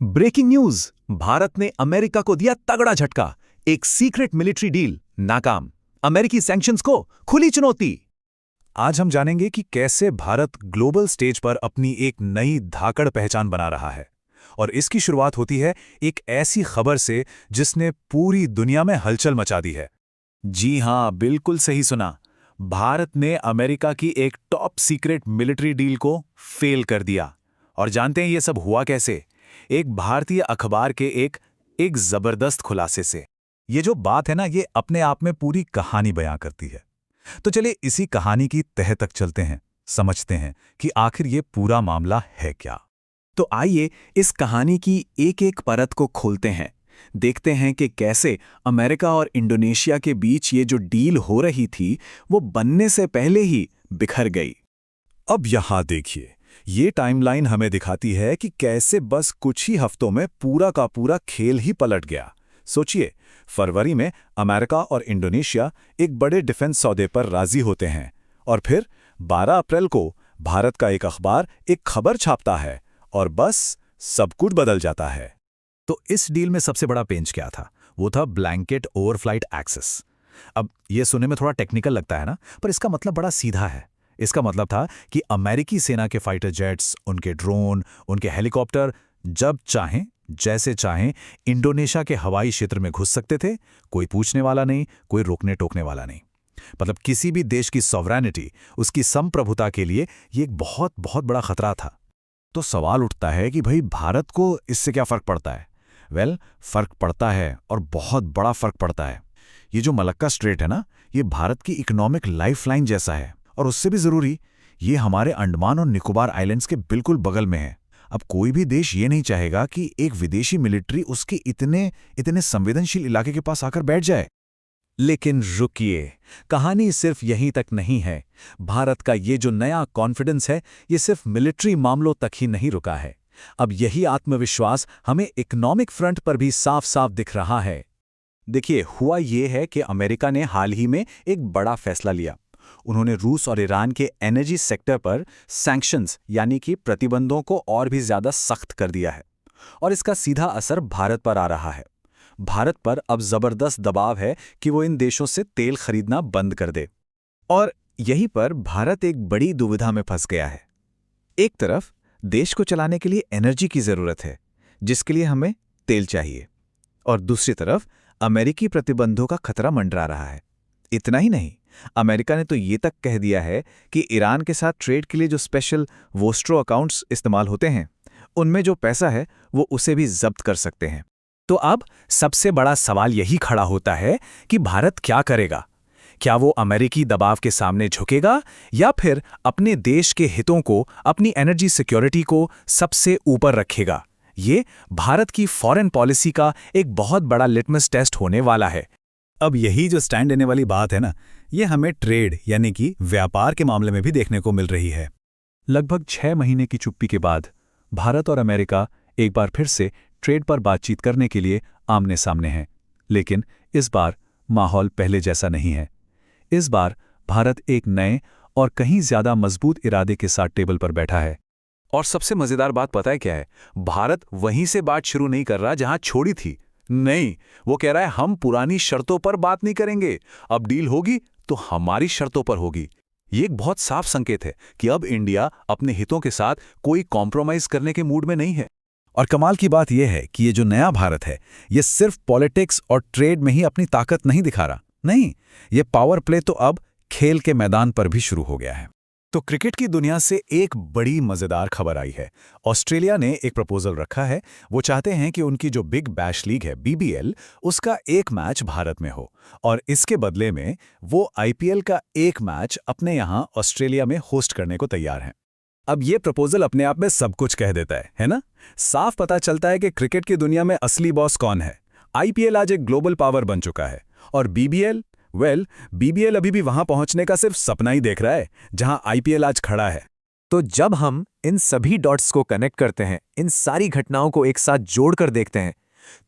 Breaking news. Bharat ने America को दिया तगड़ा झटका। एक सीक्रेट मिलिट्री डील नाकाम। अमेरिकी सैंक्शंस को खुली चुनौती। आज हम जानेंगे कि कैसे भारत ग्लोबल स्टेज पर अपनी एक नई धाकड़ पहचान बना रहा है। और इसकी शुरुआत होती है एक ऐसी खबर से जिसने पूरी दुनिया में हलचल मचा दी है। जी हां, बिल्कुल सही सुना। भारत ने अमेरिका की एक टॉप सीक्रेट मिलिट्री डील को फेल कर दिया। और जानते हैं ये सब हुआ कैसे? एक भारतीय अखबार के एक जबरदस्त खुलासे से। ये जो बात है ना, ये अपने आप में पूरी कहानी बयां करती है। तो चलिए इसी कहानी की तह तक चलते हैं, समझते हैं कि आखिर ये पूरा मामला है क्या। तो आइए इस कहानी की एक एक परत को खोलते हैं। देखते हैं कि कैसे अमेरिका और इंडोनेशिया के बीच ये जो डील हो रही थी वो बनने से पहले ही बिखर गई। अब यहां देखिए, ये टाइमलाइन हमें दिखाती है कि कैसे बस कुछ ही हफ्तों में पूरा का पूरा खेल ही पलट गया। सोचिए, फरवरी में अमेरिका और इंडोनेशिया एक बड़े डिफेंस सौदे पर राजी होते हैं और फिर 12 अप्रैल को भारत का एक अखबार एक खबर छापता है और बस सब कुछ बदल जाता है। तो इस डील में सबसे बड़ा पेंच क्या था? वो था ब्लैंकेट ओवरफ्लाइट एक्सेस। अब ये सुनने में थोड़ा टेक्निकल लगता है ना, पर इसका मतलब बड़ा सीधा है। इसका मतलब था कि अमेरिकी सेना के फाइटर जेट्स, उनके ड्रोन, उनके हेलीकॉप्टर जब चाहें, जैसे चाहें इंडोनेशिया के हवाई क्षेत्र में घुस सकते थे। कोई पूछने वाला नहीं, कोई रोकने टोकने वाला नहीं। मतलब किसी भी देश की सॉवरेनिटी, उसकी संप्रभुता के लिए ये एक बहुत बहुत बड़ा खतरा था। तो सवाल उठता है कि भाई भारत को इससे क्या फर्क पड़ता है? फर्क पड़ता है और बहुत बड़ा फर्क पड़ता है। ये जो मलक्का स्ट्रेट है ना, ये भारत की इकोनॉमिक लाइफलाइन जैसा है। और उससे भी जरूरी, ये हमारे अंडमान और निकोबार आइलैंड्स के बिल्कुल बगल में है। अब कोई भी देश ये नहीं चाहेगा कि एक विदेशी मिलिट्री उसके इतने इतने संवेदनशील इलाके के पास आकर बैठ जाए। लेकिन रुकिए, कहानी सिर्फ यहीं तक नहीं है। भारत का ये जो नया कॉन्फिडेंस है, ये सिर्फ मिलिट्री मामलों तक ही नहीं रुका है। अब यही आत्मविश्वास हमें इकोनॉमिक फ्रंट पर भी साफ साफ दिख रहा है। देखिए, हुआ ये है कि अमेरिका ने हाल ही में एक बड़ा फैसला लिया। उन्होंने रूस और ईरान के एनर्जी सेक्टर पर सैंक्शंस यानी कि प्रतिबंधों को और भी ज्यादा सख्त कर दिया है। और इसका सीधा असर भारत पर आ रहा है। भारत पर अब जबरदस्त दबाव है कि वो इन देशों से तेल खरीदना बंद कर दे। और यहीं पर भारत एक बड़ी दुविधा में फंस गया है। एक तरफ देश को चलाने के लिए एनर्जी की जरूरत है, जिसके लिए हमें तेल चाहिए, और दूसरी तरफ अमेरिकी प्रतिबंधों का खतरा मंडरा रहा है। इतना ही नहीं, अमेरिका ने तो ये तक कह दिया है कि ईरान के साथ ट्रेड के लिए जो स्पेशल वोस्ट्रो अकाउंट्स इस्तेमाल होते हैं, उनमें जो पैसा है वो उसे भी जब्त कर सकते हैं। तो अब सबसे बड़ा सवाल यही खड़ा होता है कि भारत क्या करेगा? क्या वो अमेरिकी दबाव के सामने झुकेगा या फिर अपने देश के हितों को, अपनी एनर्जी सिक्योरिटी को सबसे ऊपर रखेगा? ये भारत की फॉरेन पॉलिसी का एक बहुत बड़ा लिटमस टेस्ट होने वाला है। अब यही जो स्टैंड लेने वाली बात है ना, ये हमें ट्रेड यानी कि व्यापार के मामले में भी देखने को मिल रही है। लगभग 6 महीने की चुप्पी के बाद भारत और अमेरिका एक बार फिर से ट्रेड पर बातचीत करने के लिए आमने सामने हैं। लेकिन इस बार माहौल पहले जैसा नहीं है। इस बार भारत एक नए और कहीं ज्यादा मजबूत इरादे के साथ टेबल पर बैठा है। और सबसे मजेदार बात पता है क्या है? भारत वहीं से बात शुरू नहीं कर रहा जहां छोड़ी थी। नहीं, वो कह रहा है हम पुरानी शर्तों पर बात नहीं करेंगे। अब डील होगी तो हमारी शर्तों पर होगी। ये एक बहुत साफ संकेत है कि अब इंडिया अपने हितों के साथ कोई कॉम्प्रोमाइज करने के मूड में नहीं है। और कमाल की बात यह है कि ये जो नया भारत है, ये सिर्फ पॉलिटिक्स और ट्रेड में ही अपनी ताकत नहीं दिखा रहा। नहीं, ये पावर प्ले तो अब खेल के मैदान पर भी शुरू हो गया है। तो क्रिकेट की दुनिया से एक बड़ी मजेदार खबर आई है। ऑस्ट्रेलिया ने एक प्रपोजल रखा है। वो चाहते हैं कि उनकी जो बिग बैश लीग है बीबीएल, उसका एक मैच भारत में हो और इसके बदले में वो आईपीएल का एक मैच अपने यहां ऑस्ट्रेलिया में होस्ट करने को तैयार हैं। अब ये प्रपोजल अपने आप में सब कुछ कह देता है ना? साफ पता चलता है कि क्रिकेट की दुनिया में असली बॉस कौन है। आईपीएल आज एक ग्लोबल पावर बन चुका है और बीबीएल अभी भी वहां पहुंचने का सिर्फ सपना ही देख रहा है जहां आईपीएल आज खड़ा है। तो जब हम इन सभी डॉट्स को कनेक्ट करते हैं, इन सारी घटनाओं को एक साथ जोड़कर देखते हैं,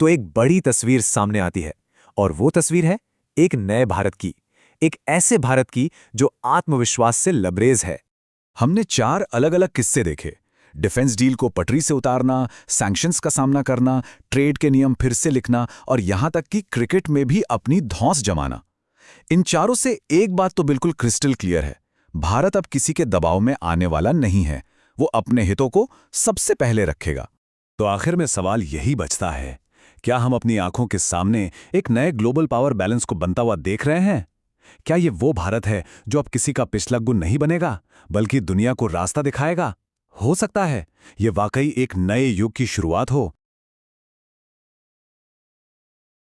तो एक बड़ी तस्वीर सामने आती है। और वो तस्वीर है एक नए भारत की, एक ऐसे भारत की जो आत्मविश्वास से लबरेज है। हमने 4 अलग अलग किस्से देखे। डिफेंस डील को पटरी से उतारना, सैंक्शंस का सामना करना, ट्रेड के नियम फिर से लिखना और यहां तक कि क्रिकेट में भी अपनी धौंस जमाना। इन चारों से एक बात तो बिल्कुल क्रिस्टल क्लियर है, भारत अब किसी के दबाव में आने वाला नहीं है। वो अपने हितों को सबसे पहले रखेगा। तो आखिर में सवाल यही बचता है, क्या हम अपनी आंखों के सामने एक नए ग्लोबल पावर बैलेंस को बनता हुआ देख रहे हैं? क्या ये वो भारत है जो अब किसी का पिछलग्गू नहीं बनेगा, बल्कि दुनिया को रास्ता दिखाएगा? हो सकता है ये वाकई एक नए युग की शुरुआत हो,